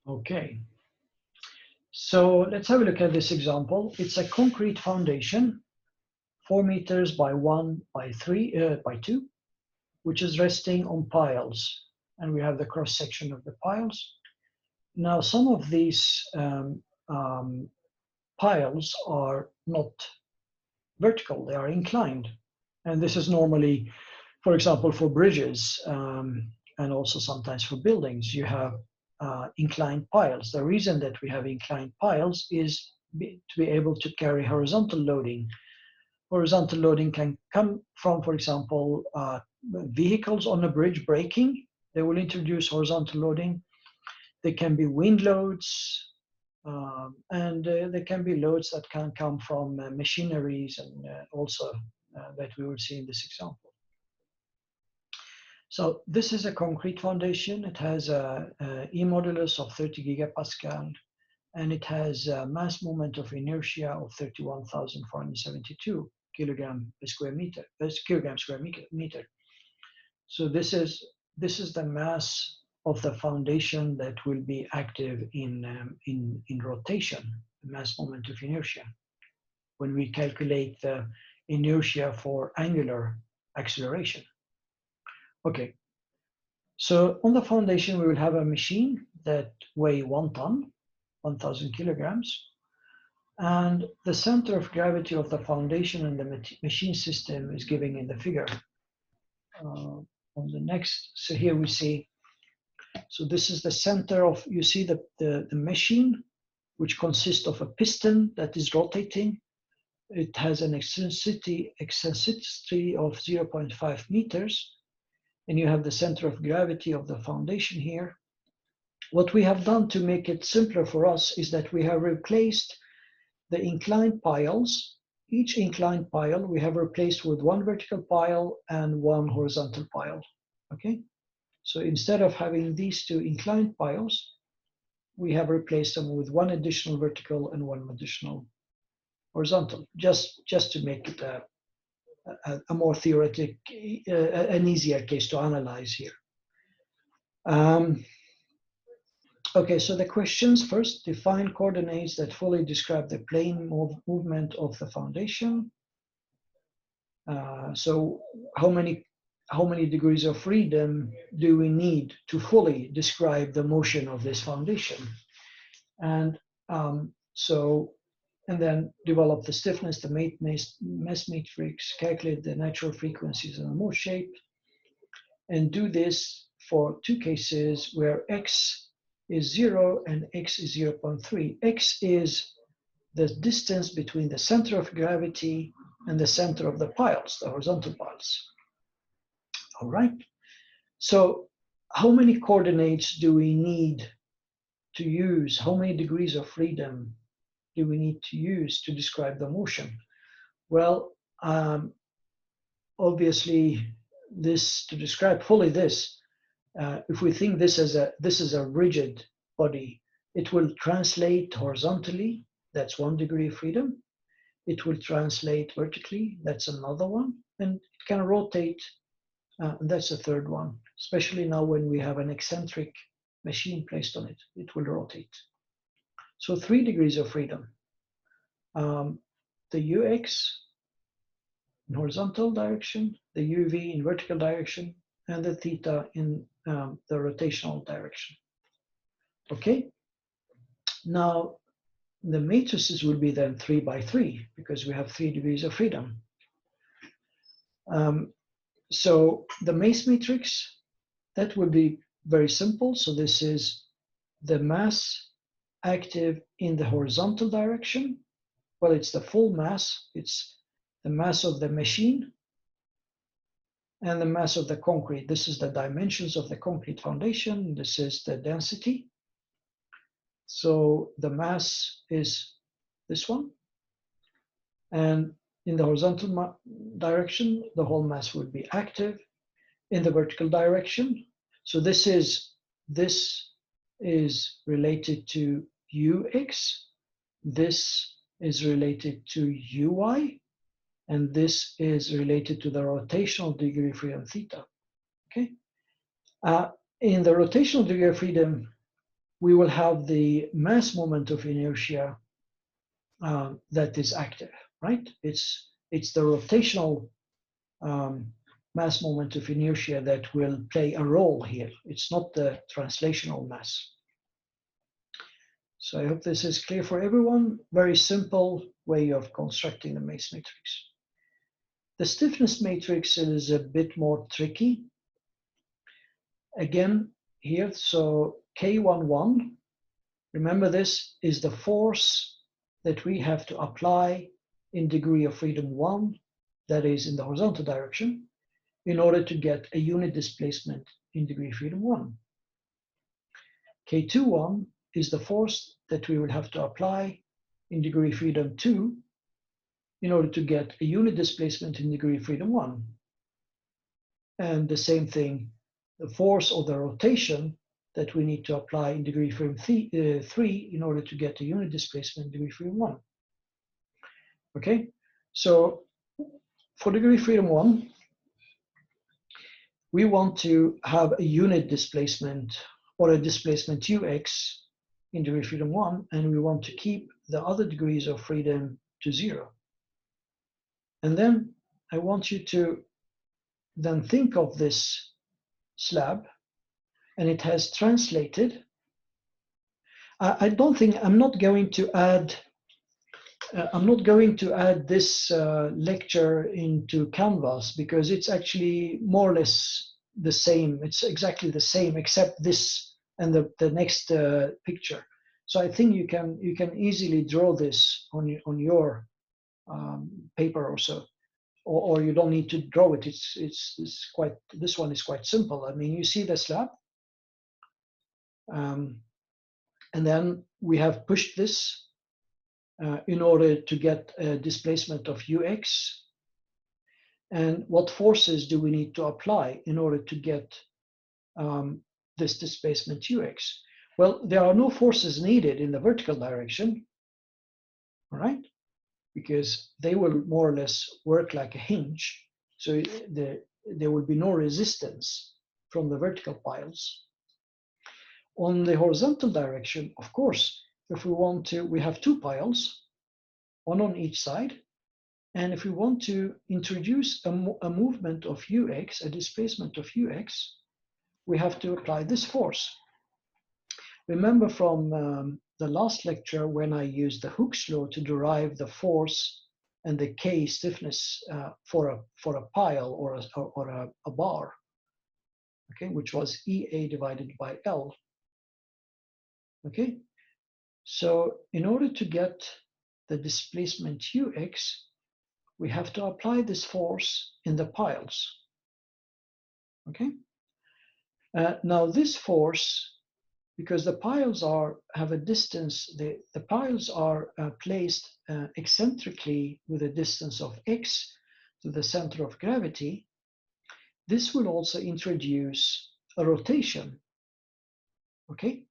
Okay, so let's have a look at this example. It's a concrete foundation, 4 meters by 1 by 2, which is resting on piles. And we have the cross section of the piles. Now, some of these piles are not vertical, they are inclined. And this is normally, for example, for bridges and also sometimes for buildings, you have inclined piles. The reason that we have inclined piles is to be able to carry horizontal loading. Horizontal loading can come from, for example, vehicles on a bridge braking. They will introduce horizontal loading. They can be wind loads, and there can be loads that can come from machineries and also that we will see in this example. So this is a concrete foundation. It has a E modulus of 30 gigapascal, and it has a mass moment of inertia of 31,472 kilogram per square meter, kilogram square meter. So this is the mass of the foundation that will be active in rotation, the mass moment of inertia, when we calculate the inertia for angular acceleration. Okay, so on the foundation we will have a machine that weigh 1 ton, 1,000 kilograms, and the center of gravity of the foundation and the machine system is given in the figure. On the next, so here we see, so this is the center of, you see the machine, which consists of a piston that is rotating. It has an eccentricity of 0.5 meters, and you have the center of gravity of the foundation here. What we have done to make it simpler for us is that we have replaced the inclined piles. Each inclined pile we have replaced with one vertical pile and one horizontal pile. Okay, so instead of having these two inclined piles, we have replaced them with one additional vertical and one additional horizontal, just to make it a more theoretic, an easier case to analyze here. Okay, so the questions first: define coordinates that fully describe the plane movement of the foundation. So how many degrees of freedom do we need to fully describe the motion of this foundation? And and then develop the stiffness, the mass matrix, calculate the natural frequencies and the mode shape, and do this for two cases where x is 0 and x is 0.3. X is the distance between the center of gravity and the center of the piles, the horizontal piles. All right. So how many coordinates do we need to use? How many degrees of freedom do we need to use to describe the motion? Well, obviously, to describe fully this, if we think this is a rigid body, it will translate horizontally. That's 1 degree of freedom. It will translate vertically. That's another one, and it can rotate. That's a third one. Especially now when we have an eccentric machine placed on it, it will rotate. So 3 degrees of freedom. The ux in horizontal direction, the uv in vertical direction, and the theta in the rotational direction. Okay, now the matrices will be then 3 by 3 because we have 3 degrees of freedom. So the mass matrix, that would be very simple. So this is the mass active in the horizontal direction. Well, it's the full mass. It's the mass of the machine and the mass of the concrete. This is the dimensions of the concrete foundation. This is the density. So the mass is this one. And in the horizontal direction, the whole mass would be active. In the vertical direction, so this is related to ux, this is related to uy, and this is related to the rotational degree of freedom theta. Okay. In the rotational degree of freedom, we will have the mass moment of inertia that is active, right? It's the rotational mass moment of inertia that will play a role here. It's not the translational mass. So I hope this is clear for everyone. Very simple way of constructing the mass matrix. The stiffness matrix is a bit more tricky. Again, here, so K11, remember this is the force that we have to apply in degree of freedom 1, that is in the horizontal direction, in order to get a unit displacement in degree of freedom 1. K21 is the force that we will have to apply in degree of freedom 2 in order to get a unit displacement in degree of freedom 1. And the same thing, the force or the rotation that we need to apply in degree of freedom 3 in order to get a unit displacement in degree of freedom 1. Okay, so for degree of freedom 1, we want to have a unit displacement or a displacement ux in degree of freedom 1, and we want to keep the other degrees of freedom to 0. And then I want you to then think of this slab, and it has translated. I don't think, I'm not going to add this lecture into Canvas because it's actually more or less the same. It's exactly the same except this and the next picture. So I think you can easily draw this on your paper or so, or you don't need to draw it. It's quite, this one is quite simple. I mean, you see the slab, and then we have pushed this in order to get a displacement of ux. And what forces do we need to apply in order to get this displacement ux? Well, there are no forces needed in the vertical direction, all right? Because they will more or less work like a hinge. So there will be no resistance from the vertical piles. On the horizontal direction, of course, if we want to, we have two piles, one on each side. And if we want to introduce a movement of ux, a displacement of ux, we have to apply this force. Remember from the last lecture when I used the Hooke's law to derive the force and the K stiffness for a pile or a bar, okay, which was EA divided by L. Okay, so in order to get the displacement ux, we have to apply this force in the piles. Okay, now this force, because the piles have a distance, the piles are placed eccentrically with a distance of x to the center of gravity, this will also introduce a rotation. Okay,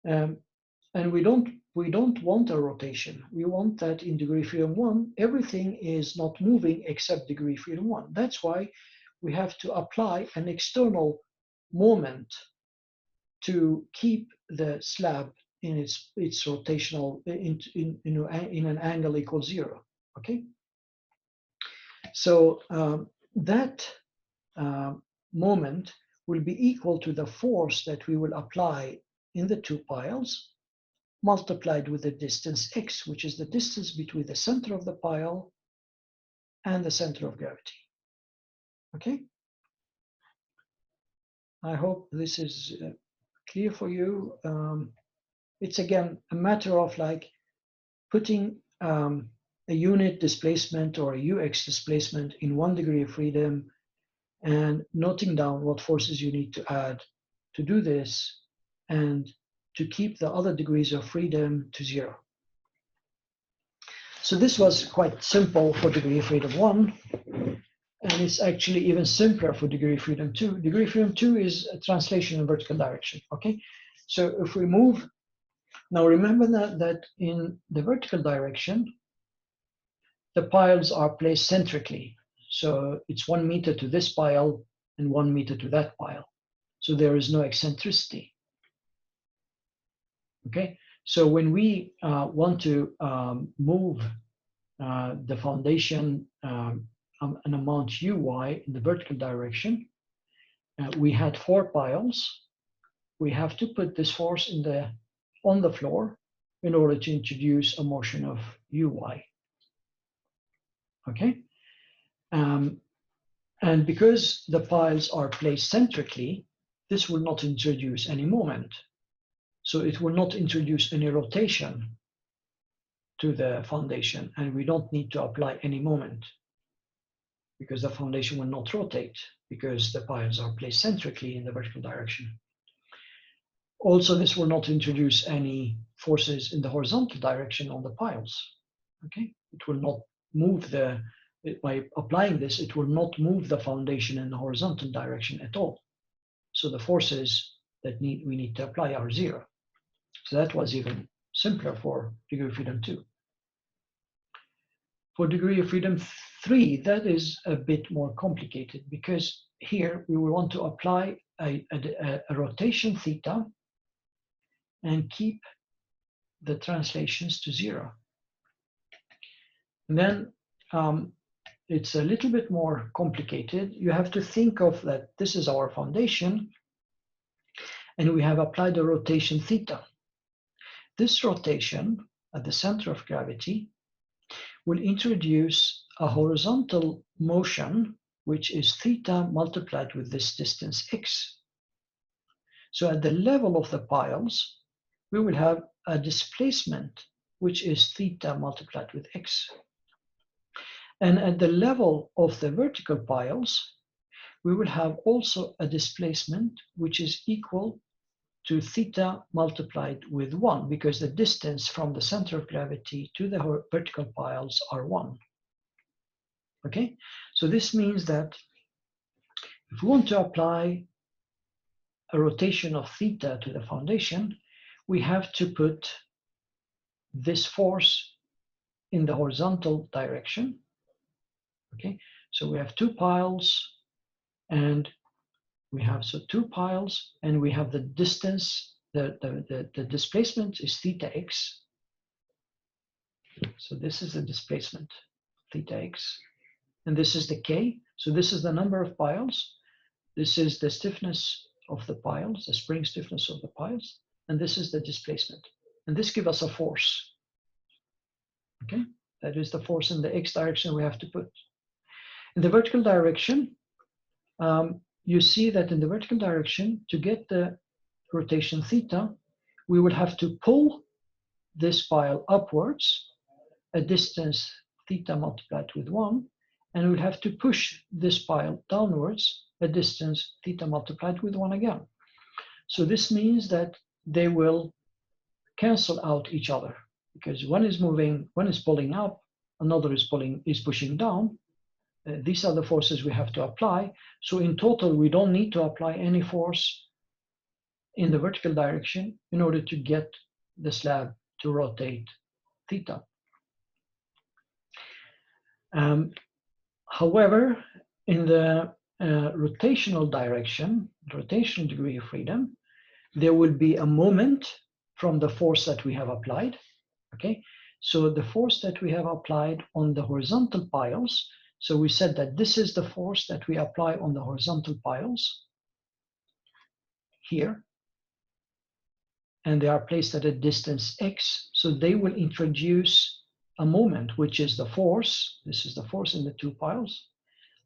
and we don't want a rotation. We want that in degree freedom 1, everything is not moving except degree freedom 1. That's why we have to apply an external moment to keep the slab in its rotational in an angle equal 0. Okay, so that moment will be equal to the force that we will apply in the two piles multiplied with the distance x, which is the distance between the center of the pile and the center of gravity. Okay, I hope this is clear for you. It's again a matter of like putting a unit displacement or a ux displacement in 1 degree of freedom and noting down what forces you need to add to do this and to keep the other degrees of freedom to 0. So this was quite simple for degree of freedom 1, and it's actually even simpler for degree of freedom 2. Degree of freedom 2 is a translation in vertical direction. Okay, so if we move, now remember that in the vertical direction, the piles are placed centrically. So it's 1 meter to this pile and 1 meter to that pile. So there is no eccentricity. Okay, so when we want to move the foundation an amount uy in the vertical direction, we had 4 piles. We have to put this force on the floor in order to introduce a motion of uy. Okay, and because the piles are placed centrically, this will not introduce any moment. So it will not introduce any rotation to the foundation, and we don't need to apply any moment because the foundation will not rotate because the piles are placed centrically in the vertical direction. Also, this will not introduce any forces in the horizontal direction on the piles. Okay, it will not move by applying this, it will not move the foundation in the horizontal direction at all. So the forces that we need to apply are 0. So that was even simpler for degree of freedom 2. For degree of freedom 3, that is a bit more complicated because here we will want to apply a rotation theta and keep the translations to 0. And then it's a little bit more complicated. You have to think of that this is our foundation, and we have applied a rotation theta. This rotation at the center of gravity will introduce a horizontal motion, which is theta multiplied with this distance x. So at the level of the piles, we will have a displacement, which is theta multiplied with x. And at the level of the vertical piles, we will have also a displacement, which is equal to theta multiplied with 1, because the distance from the center of gravity to the vertical piles are 1. Okay, so this means that if we want to apply a rotation of theta to the foundation, we have to put this force in the horizontal direction. Okay, so we have 2 piles, and we have 2 piles, and we have the distance, the displacement is theta x. So this is the displacement, theta x, and this is the k. So this is the number of piles. This is the stiffness of the piles, the spring stiffness of the piles, and this is the displacement. And this gives us a force. Okay, that is the force in the x direction we have to put. In the vertical direction, you see that in the vertical direction, to get the rotation theta, we will have to pull this pile upwards, a distance theta multiplied with 1, and we'll have to push this pile downwards, a distance theta multiplied with 1 again. So this means that they will cancel out each other, because one is moving, one is pulling up, another is pushing down. These are the forces we have to apply. So in total, we don't need to apply any force in the vertical direction in order to get the slab to rotate theta. However, in the rotational direction, rotational degree of freedom, there will be a moment from the force that we have applied. Okay, so the force that we have applied on the horizontal piles, so we said that this is the force that we apply on the horizontal piles here, and they are placed at a distance x, so they will introduce a moment, which is the force. This is the force in the 2 piles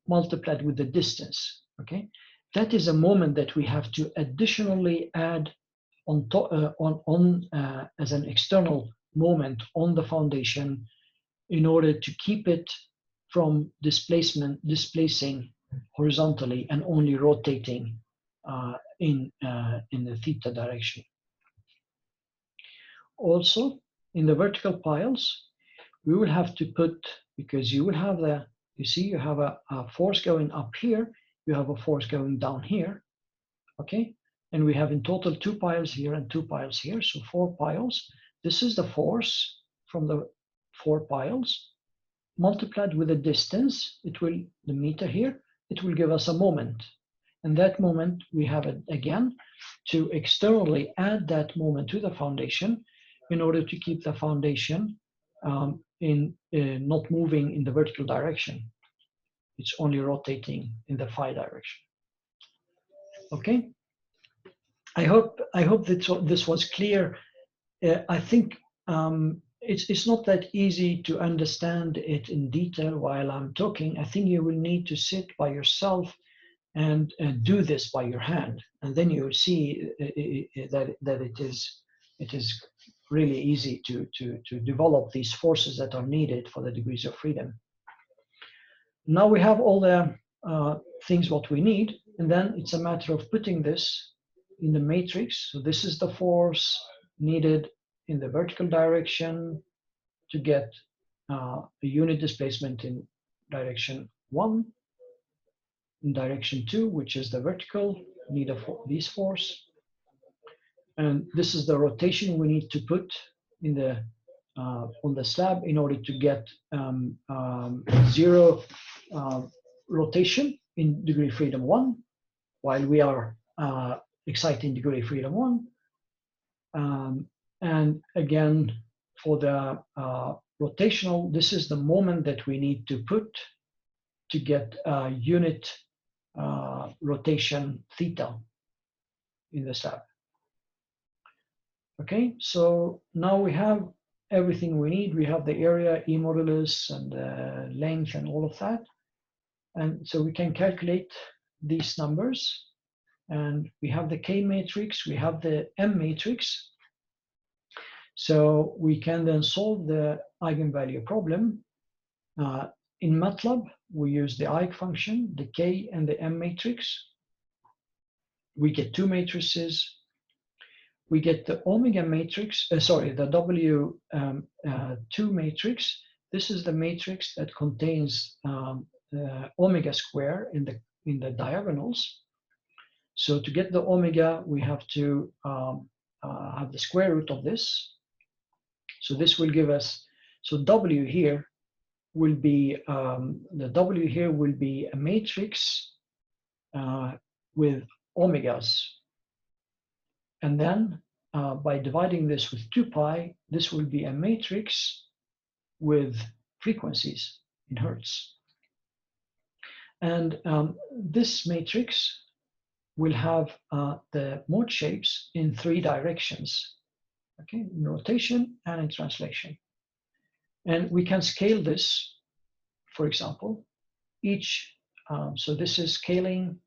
multiplied with the distance. Okay, that is a moment that we have to additionally add on top, as an external moment on the foundation in order to keep it from displacing horizontally and only rotating in the theta direction. Also, in the vertical piles, we will have to put, because you will have you see you have a force going up here, you have a force going down here, okay? And we have in total 2 piles here and 2 piles here, so 4 piles. This is the force from the 4 piles multiplied with the distance. It will, the meter here, it will give us a moment. And that moment, we have it again to externally add that moment to the foundation in order to keep the foundation not moving in the vertical direction. It's only rotating in the phi direction. Okay. I hope that this was clear. I think it's not that easy to understand it in detail while I'm talking. I think you will need to sit by yourself and do this by your hand, and then you will see that it is really easy to develop these forces that are needed for the degrees of freedom. Now we have all the things what we need, and then it's a matter of putting this in the matrix. So this is the force needed in the vertical direction to get a unit displacement in direction 1, in direction 2, which is the vertical, need of this force. And this is the rotation we need to put in the on the slab in order to get 0 rotation in degree of freedom 1, while we are exciting degree of freedom 1. And again, for the rotational, this is the moment that we need to put to get unit rotation theta in the slab. Okay, so now we have everything we need. We have the area, E modulus, and the length, and all of that. And so we can calculate these numbers. And we have the K matrix, we have the M matrix. So we can then solve the eigenvalue problem. In MATLAB, we use the Eich function, the K and the M matrix. We get 2 matrices. We get the omega matrix, the W2 matrix. This is the matrix that contains omega square in the diagonals. So to get the omega, we have to have the square root of this. So this will give us, so W here will be, the W here will be a matrix with omegas. And then by dividing this with 2 pi, this will be a matrix with frequencies in Hertz. And this matrix will have the mode shapes in 3 directions, okay, in rotation and in translation. And we can scale this, for example, each, so this is scaling,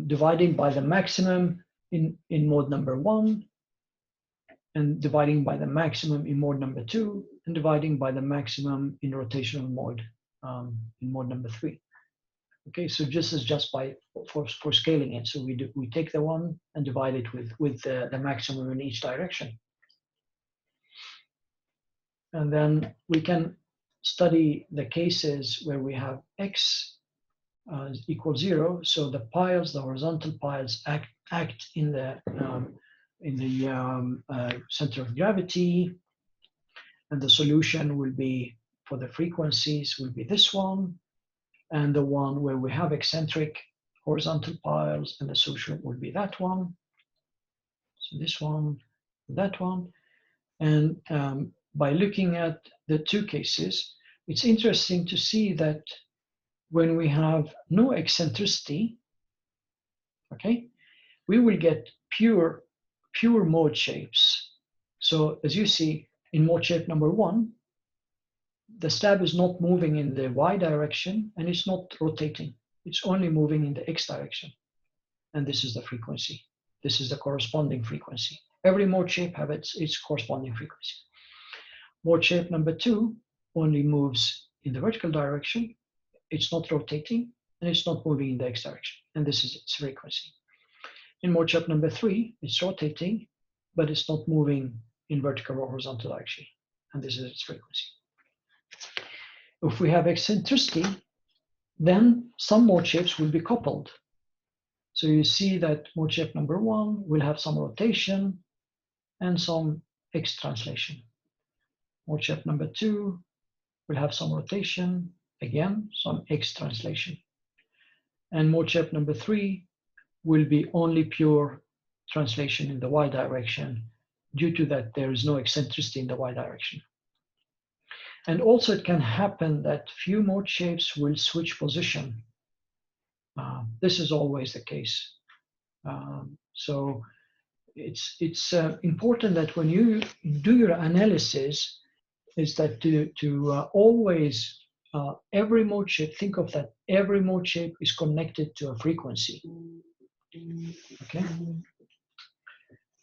dividing by the maximum in mode number 1, and dividing by the maximum in mode number 2, and dividing by the maximum in rotational mode in mode number 3. Okay, so this is just for scaling it. So we take the one and divide it with the maximum in each direction. And then we can study the cases where we have x equals 0. So the piles, the horizontal piles, act in the center of gravity, and the solution will be for the frequencies will be this one, and the one where we have eccentric horizontal piles, and the solution will be that one. So this one, that one, and by looking at the 2 cases, it's interesting to see that when we have no eccentricity, okay, we will get pure mode shapes. So as you see in mode shape number 1, the slab is not moving in the y direction and it's not rotating. It's only moving in the x direction. And this is the frequency. This is the corresponding frequency. Every mode shape has its corresponding frequency. Mode shape number 2 only moves in the vertical direction. It's not rotating and it's not moving in the x direction. And this is its frequency. In mode shape number 3, it's rotating, but it's not moving in vertical or horizontal direction. And this is its frequency. If we have eccentricity, then some mode shapes will be coupled. So you see that mode shape number 1 will have some rotation and some x translation. Mode shape number 2 will have some rotation, again, some x translation. And mode shape number 3 will be only pure translation in the y direction, due to that there is no eccentricity in the y direction. And also it can happen that few mode shapes will switch position. This is always the case. So it's important that when you do your analysis, is that to always every mode shape, think of that every mode shape is connected to a frequency. Okay,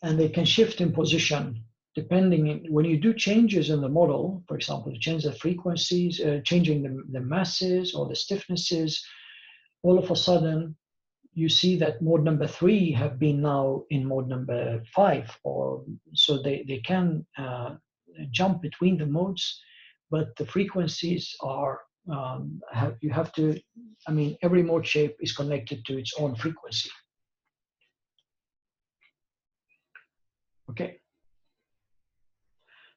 and they can shift in position depending when you do changes in the model. For example, change the frequencies, changing the masses or the stiffnesses. All of a sudden, you see that mode number 3 have been now in mode number 5, or so they can jump between the modes, but the frequencies are you have to. I mean, every mode shape is connected to its own frequency. Okay.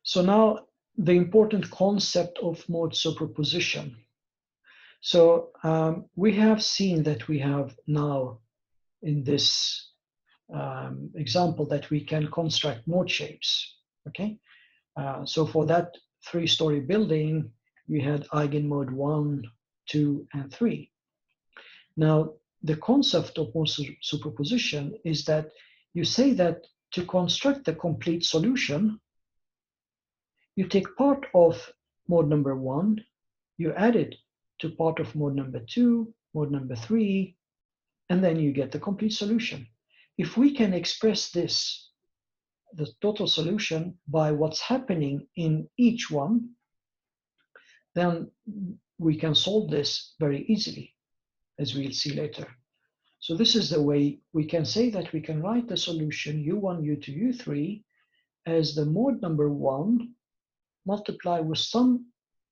So now the important concept of mode superposition. So we have seen that we have now in this example that we can construct mode shapes. Okay. So for that 3-story building, we had eigenmode 1, 2, and 3. Now, the concept of mode superposition is that you say that to construct the complete solution, you take part of mode number 1, you add it to part of mode number 2, mode number 3, and then you get the complete solution. If we can express this, the total solution, by what's happening in each one, then we can solve this very easily, as we'll see later. So this is the way we can say that we can write the solution U1, U2, U3 as the mode number 1 multiplied with some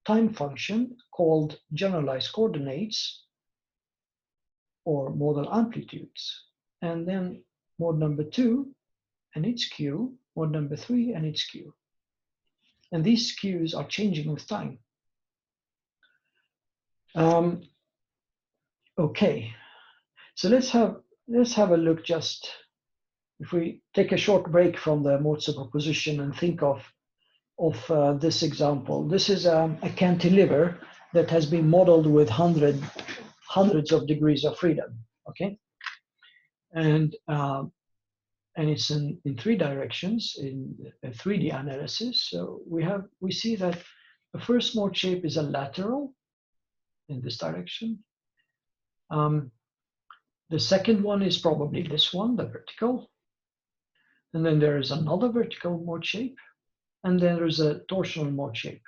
time function called generalized coordinates or modal amplitudes, and then mode number 2 and its q, mode number 3 and its q. And these q's are changing with time. Okay, so let's have a look. Just if we take a short break from the mode superposition and think of this example. This is a cantilever that has been modeled with hundreds of degrees of freedom. Okay, and it's in 3 directions in a 3D analysis. So we see that the first mode shape is a lateral in this direction. The second one is probably this one, the vertical. And then there is another vertical mode shape. And then there's a torsional mode shape.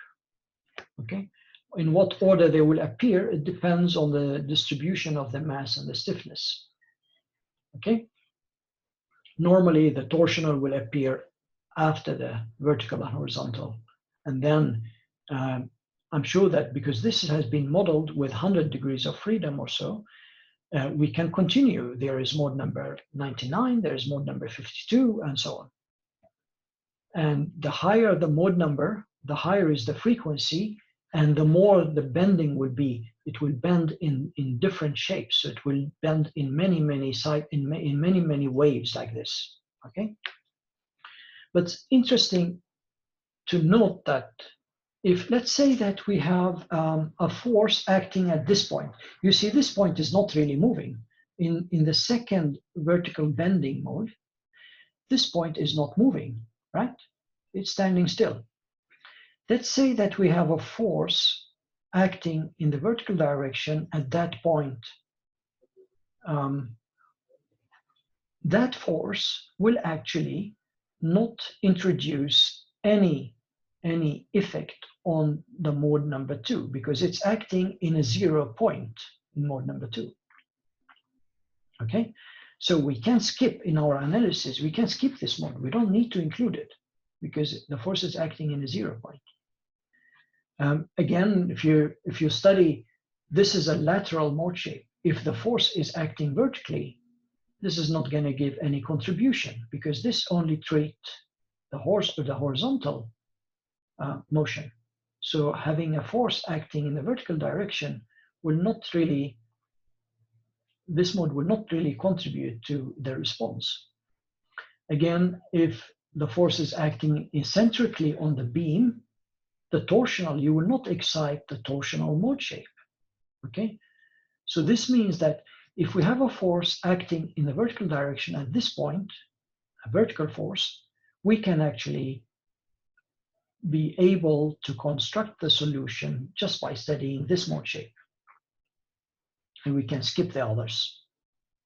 Okay. In what order they will appear, it depends on the distribution of the mass and the stiffness. Okay. Normally, the torsional will appear after the vertical and horizontal. And then I'm sure that because this has been modeled with 100 degrees of freedom or so, we can continue. There is mode number 99, there is mode number 52, and so on. And the higher the mode number, the higher is the frequency, and the more the bending will be. It will bend in different shapes. So it will bend in many waves like this. Okay. But it's interesting to note that if let's say that we have a force acting at this point, you see this point is not really moving. In the second vertical bending mode, this point is not moving, right? It's standing still. Let's say that we have a force acting in the vertical direction at that point. That force will actually not introduce any effect on the mode number 2 because it's acting in a 0 point in mode number 2. Okay, so we can skip in our analysis, we can skip this mode. We don't need to include it because the force is acting in a 0 point. Again, if you study, this is a lateral mode shape. If the force is acting vertically, this is not going to give any contribution because this only treats the horizontal motion. So having a force acting in the vertical direction will not really this mode will not really contribute to the response. Again, if the force is acting eccentrically on the beam, the torsional, you will not excite the torsional mode shape. Okay, so this means that if we have a force acting in the vertical direction at this point, a vertical force, we can actually be able to construct the solution just by studying this mode shape. And we can skip the others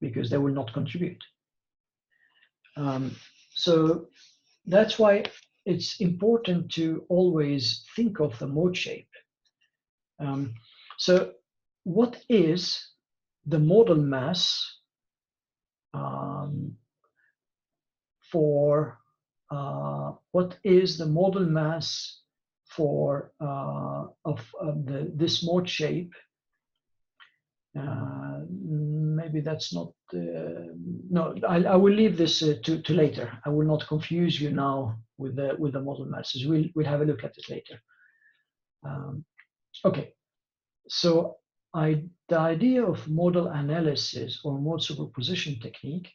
because they will not contribute. So that's why it's important to always think of the mode shape. So what is the modal mass for this mode shape? Maybe that's not, no, I will leave this to later. I will not confuse you now with the modal masses. We'll have a look at it later. Okay, so the idea of modal analysis or mode superposition technique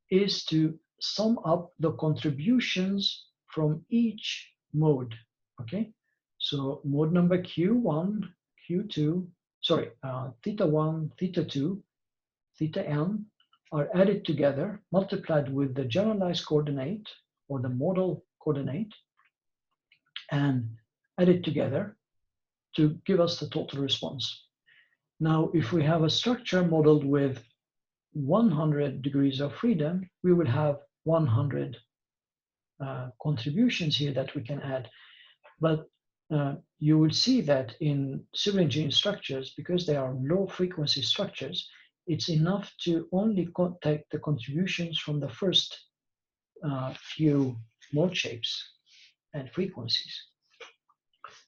is to sum up the contributions from each mode. Okay, so mode number Q1, Q2, sorry, theta 1, theta 2, theta n are added together, multiplied with the generalized coordinate or the modal coordinate, and added together to give us the total response. Now, if we have a structure modeled with 100 degrees of freedom, we will have 100 contributions here that we can add. But you will see that in civil engineering structures, because they are low frequency structures, it's enough to only take the contributions from the first few mode shapes and frequencies.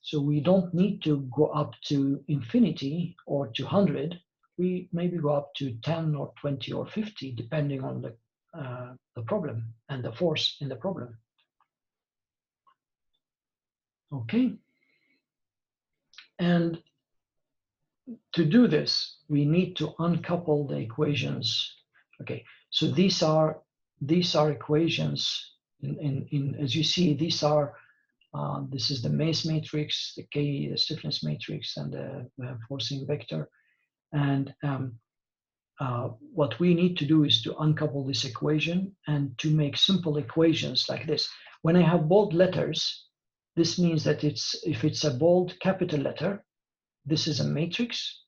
So we don't need to go up to infinity or to 100. We maybe go up to 10 or 20 or 50, depending on the problem and the force in the problem. Okay. And to do this, we need to uncouple the equations. Okay, so these are equations. As you see, these are this is the mass matrix, the K, the stiffness matrix, and the forcing vector. And what we need to do is to uncouple this equation and to make simple equations like this. When I have bold letters, this means that if it's a bold capital letter, this is a matrix.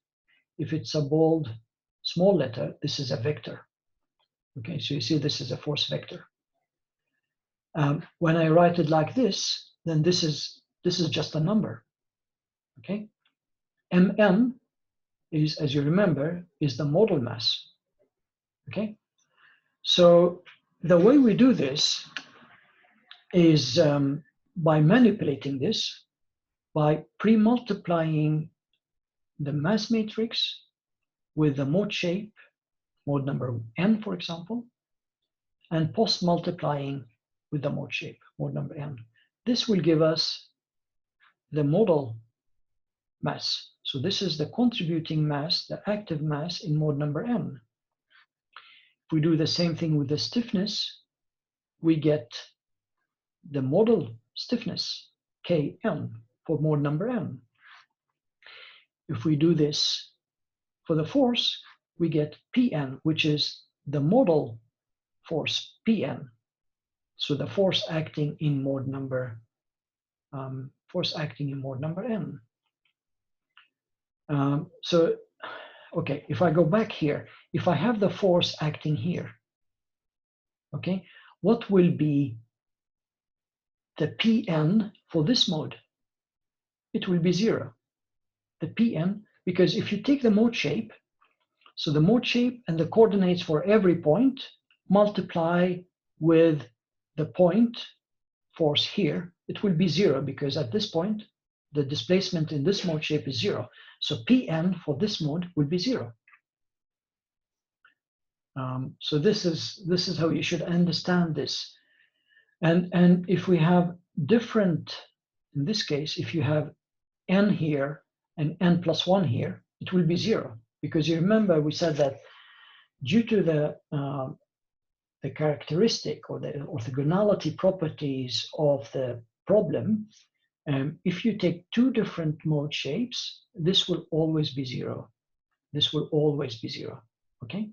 If it's a bold small letter, this is a vector. Okay, so you see this is a force vector. When I write it like this, then this is just a number. Okay, Mn is, as you remember, is the modal mass. Okay, so the way we do this is by manipulating this, by pre-multiplying the mass matrix with the mode shape, mode number n, for example, and post-multiplying with the mode shape, mode number n. This will give us the modal mass. So this is the contributing mass, the active mass in mode number n. If we do the same thing with the stiffness, we get the modal stiffness, Kn, for mode number n. If we do this for the force, we get Pn, which is the modal force, Pn. So the force acting in mode number n. So, okay, if I go back here, if I have the force acting here, okay, what will be the Pn for this mode? It will be 0. The Pn, because if you take the mode shape, so the mode shape and the coordinates for every point multiply with the point force here, it will be 0, because at this point, the displacement in this mode shape is 0. So Pn for this mode will be 0. So this is how you should understand this. And if we have different, in this case, if you have n here and n plus 1 here, it will be 0. Because you remember we said that due to the characteristic or the orthogonality properties of the problem, if you take two different mode shapes, this will always be zero. This will always be zero. Okay.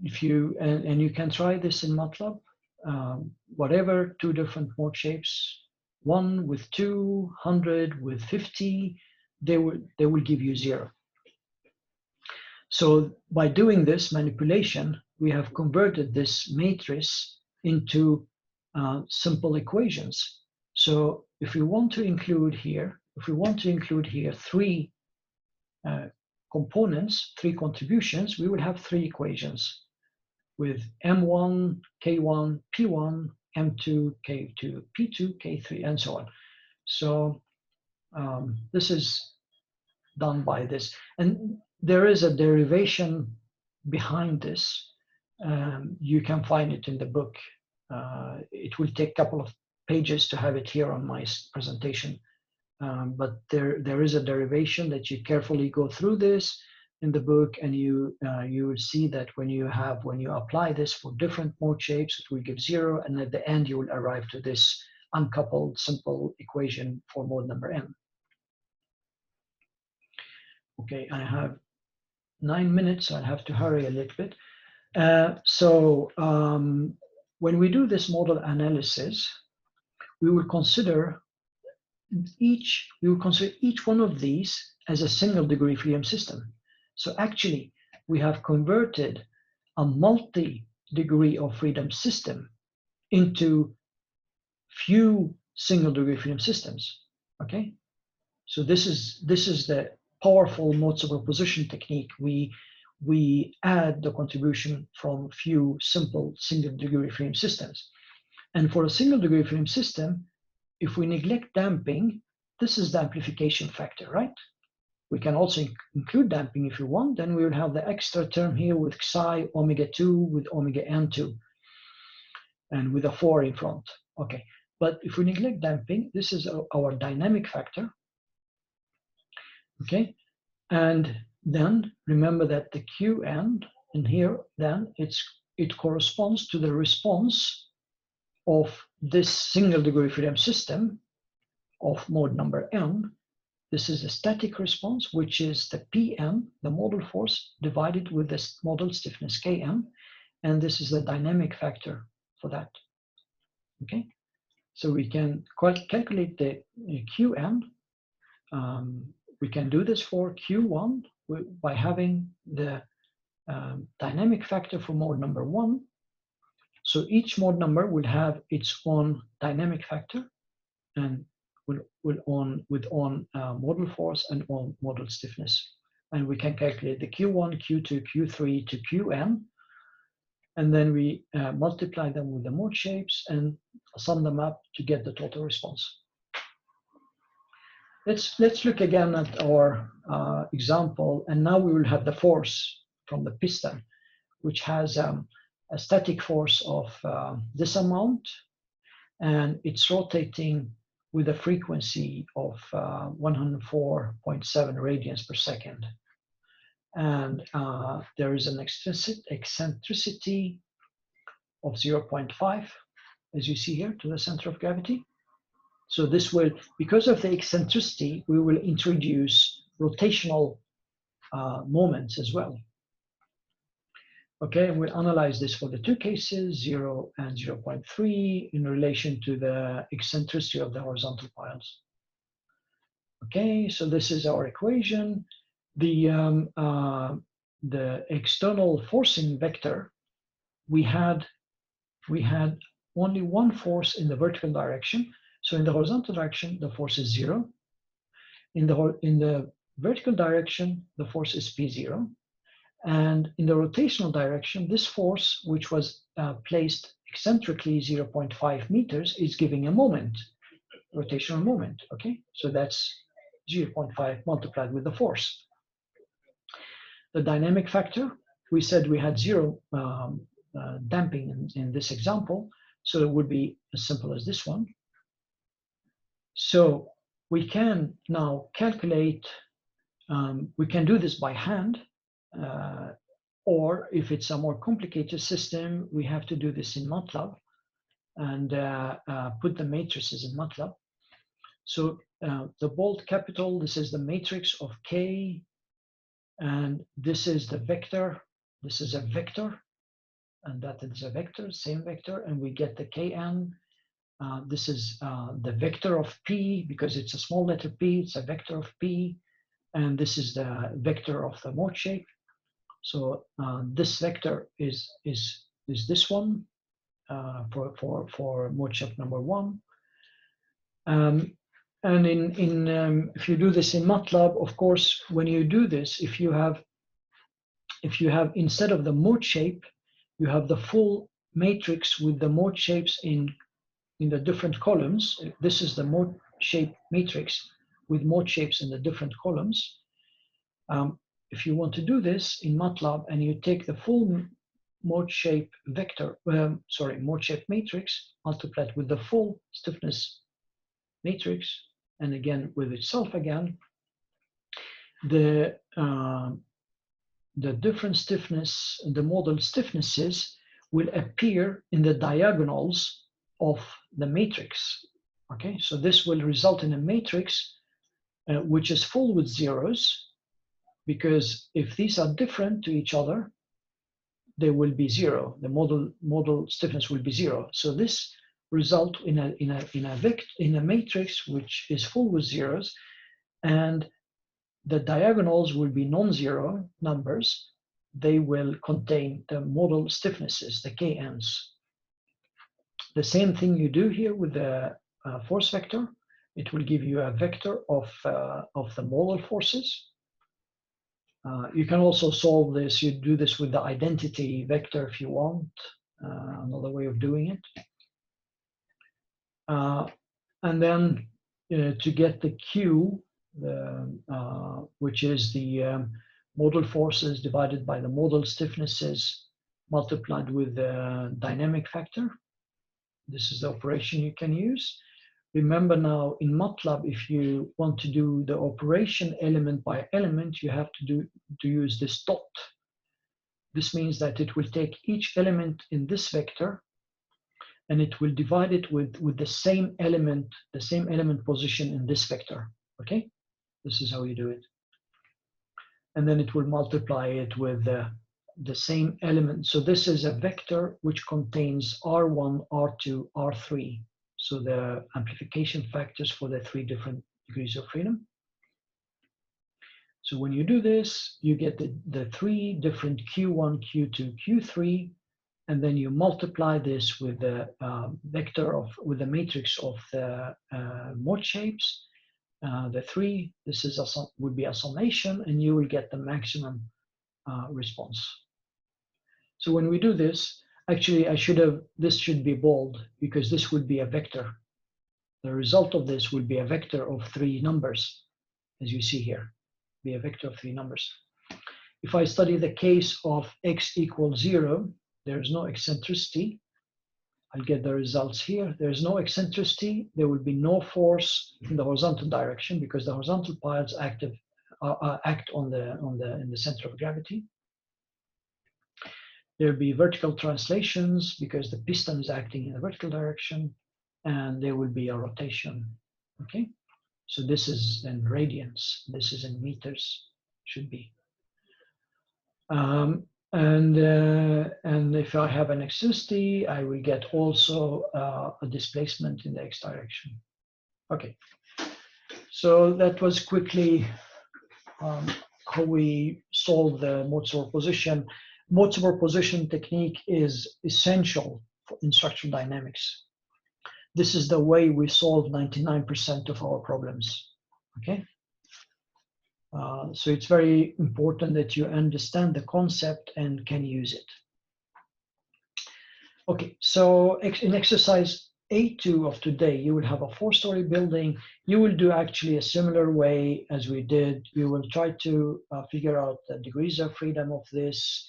If you and you can try this in MATLAB. Whatever two different mode shapes, 1 with 2, 100 with 50, they will give you zero. So by doing this manipulation, we have converted this matrix into simple equations. So if we want to include here, three components, three contributions, we would have three equations with M1, K1, P1, M2, K2, P2, K3, and so on. So this is done by this. And there is a derivation behind this. You can find it in the book. It will take a couple of pages to have it here on my presentation. But there is a derivation that you carefully go through this in the book, and you will see that when you apply this for different mode shapes, it will give zero, and at the end you will arrive to this uncoupled simple equation for mode number n. Okay, I have 9 minutes, so I'll have to hurry a little bit. When we do this model analysis, we will consider each one of these as a single degree freedom system. So actually, we have converted a multi-degree of freedom system into few single degree freedom systems. Okay, so this is the powerful mode superposition technique. We add the contribution from few simple single degree freedom systems. And for a single degree freedom system, if we neglect damping, this is the amplification factor, right? We can also include damping if you want, then we will have the extra term here with psi omega 2 with omega n2 and with a 4 in front. Okay, but if we neglect damping, this is our dynamic factor. Okay, and then remember that the Qn in here, then it corresponds to the response of this single degree freedom system of mode number n. This is a static response, which is the Pn, the modal force, divided with the modal stiffness Kn, and this is the dynamic factor for that. Okay, so we can calculate the Qn. We can do this for Q1 by having the dynamic factor for mode number 1. So each mode number will have its own dynamic factor and with own modal force and own modal stiffness. And we can calculate the Q1, Q2, Q3 to Qn, and then we multiply them with the mode shapes and sum them up to get the total response. Let's look again at our example, and now we will have the force from the piston, which has a static force of this amount, and it's rotating with a frequency of 104.7 radians per second. And there is an eccentricity of 0.5, as you see here, to the center of gravity. So this will, because of the eccentricity, we will introduce rotational moments as well. Okay, and we'll analyze this for the two cases, 0 and 0.3, in relation to the eccentricity of the horizontal piles. Okay, so this is our equation. The external forcing vector, we had only one force in the vertical direction. So in the horizontal direction, the force is 0. In the vertical direction, the force is P0. And in the rotational direction, this force, which was placed eccentrically 0.5 meters, is giving a moment, rotational moment. Okay, so that's 0.5 multiplied with the force. The dynamic factor, we said we had 0 damping in this example, so it would be as simple as this one. So we can now calculate, we can do this by hand, Or if it's a more complicated system, we have to do this in MATLAB and put the matrices in MATLAB. So the bold capital, this is the matrix of K, and this is the vector. This is a vector, and that is a vector, same vector, and we get the Kn. This is the vector of P, because it's a small letter P, it's a vector of P, and this is the vector of the mode shape. So this vector is this one for mode shape number 1. And if you do this in MATLAB, of course, when you do this, if you have instead of the mode shape, you have the full matrix with the mode shapes in the different columns. This is the mode shape matrix with mode shapes in the different columns. If you want to do this in MATLAB and you take the full mode shape vector, mode shape matrix, multiplied with the full stiffness matrix, and again with itself again, the different stiffness, the model stiffnesses will appear in the diagonals of the matrix. Okay, so this will result in a matrix which is full with zeros, because if these are different to each other, they will be zero. The model stiffness will be zero. So this result in a matrix which is full with zeros, and the diagonals will be non-zero numbers. They will contain the model stiffnesses, the Kns. The same thing you do here with the force vector. It will give you a vector of the modal forces. You can also solve this. You do this with the identity vector if you want, another way of doing it. And then to get the Q, which is the modal forces divided by the modal stiffnesses multiplied with the dynamic factor. This is the operation you can use. Remember now, in MATLAB, if you want to do the operation element by element, you have to use this dot. This means that it will take each element in this vector, and it will divide it with the same element position in this vector. Okay, this is how you do it. And then it will multiply it with the same element. So this is a vector which contains R1, R2, R3. So the amplification factors for the 3 different degrees of freedom. So when you do this, you get the 3 different Q1, Q2, Q3, and then you multiply this with the with the matrix of the mode shapes. The 3, this is would be a summation, and you will get the maximum response. So when we do this, actually this should be bold, because this would be a vector. The result of this would be a vector of 3 numbers, as you see here, be a vector of 3 numbers. If I study the case of x equals 0, there's no eccentricity. I'll get the results here. There's no eccentricity. There will be no force in the horizontal direction, because the horizontal piles act in the center of gravity. There'll be vertical translations, because the piston is acting in the vertical direction, and there will be a rotation. Okay, so this is in radians. This is in meters. Should be. And if I have an eccentricity, I will get also a displacement in the x direction. Okay, so that was quickly how we solve the mode superposition. Mode superposition technique is essential in structural dynamics. This is the way we solve 99% of our problems. Okay. So it's very important that you understand the concept and can use it. Okay, so in exercise A2 of today, you will have a 4-story building. You will do actually a similar way as we did. You will try to figure out the degrees of freedom of this.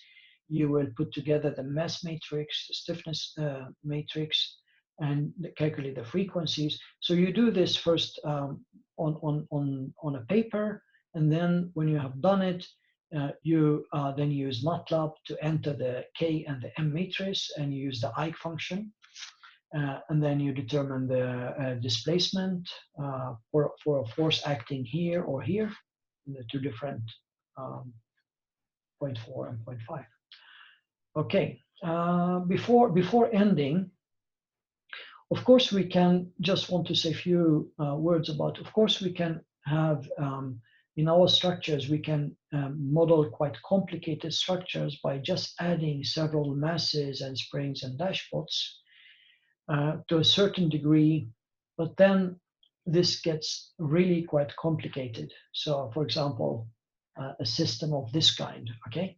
You will put together the mass matrix, the stiffness matrix, and calculate the frequencies. So you do this first on a paper, and then when you have done it, You then use MATLAB to enter the K and the M matrix, and you use the Eich function. And then you determine the displacement for a force acting here or here, in the two different 0.4 and 0.5. Okay, before ending, of course we can just want to say a few words about, of course we can have, in our structures, we can model quite complicated structures by just adding several masses and springs and dashpots to a certain degree, but then this gets really quite complicated. So for example, a system of this kind, okay,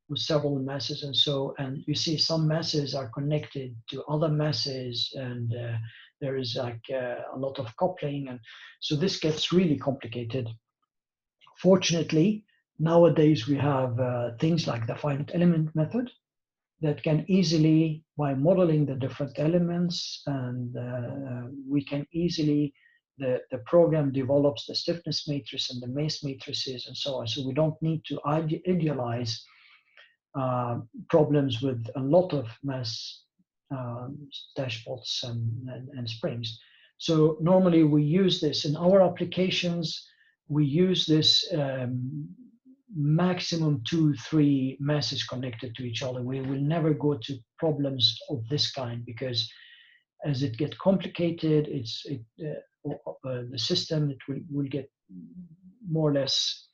with several masses, and you see some masses are connected to other masses, and there is like a lot of coupling, and so this gets really complicated. Fortunately, nowadays we have things like the finite element method that can easily, by modeling the different elements, and we can easily, the program develops the stiffness matrix and the mass matrices and so on. So we don't need to idealize problems with a lot of mass dashpots and springs. So normally we use this in our applications. We use this maximum 2-3 masses connected to each other. We will never go to problems of this kind, because as it gets complicated, the system will get more or less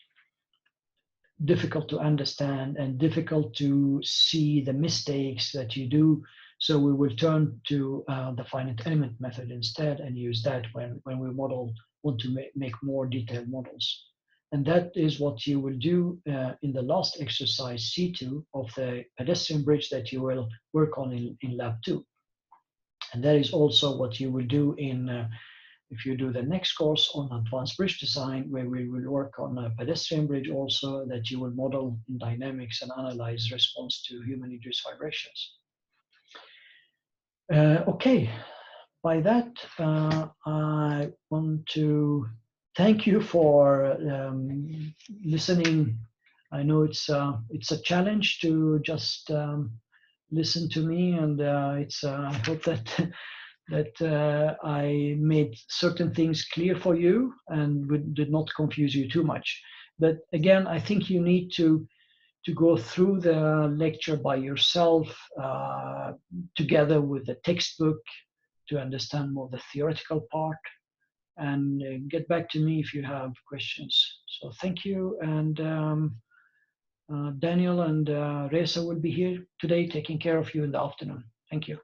difficult to understand and difficult to see the mistakes that you do. So we will turn to the finite element method instead, and use that when we want to make more detailed models. And that is what you will do in the last exercise, C2, of the pedestrian bridge that you will work on in lab 2. And that is also what you will do in if you do the next course on advanced bridge design, where we will work on a pedestrian bridge also, that you will model in dynamics and analyze response to human-induced vibrations. Okay, by that, I want to thank you for listening. I know it's a challenge to just listen to me, and I hope that I made certain things clear for you and did not confuse you too much. But again, I think you need to go through the lecture by yourself, together with the textbook, to understand more the theoretical part, and get back to me if you have questions. So thank you, and Daniel and Reza will be here today taking care of you in the afternoon. Thank you.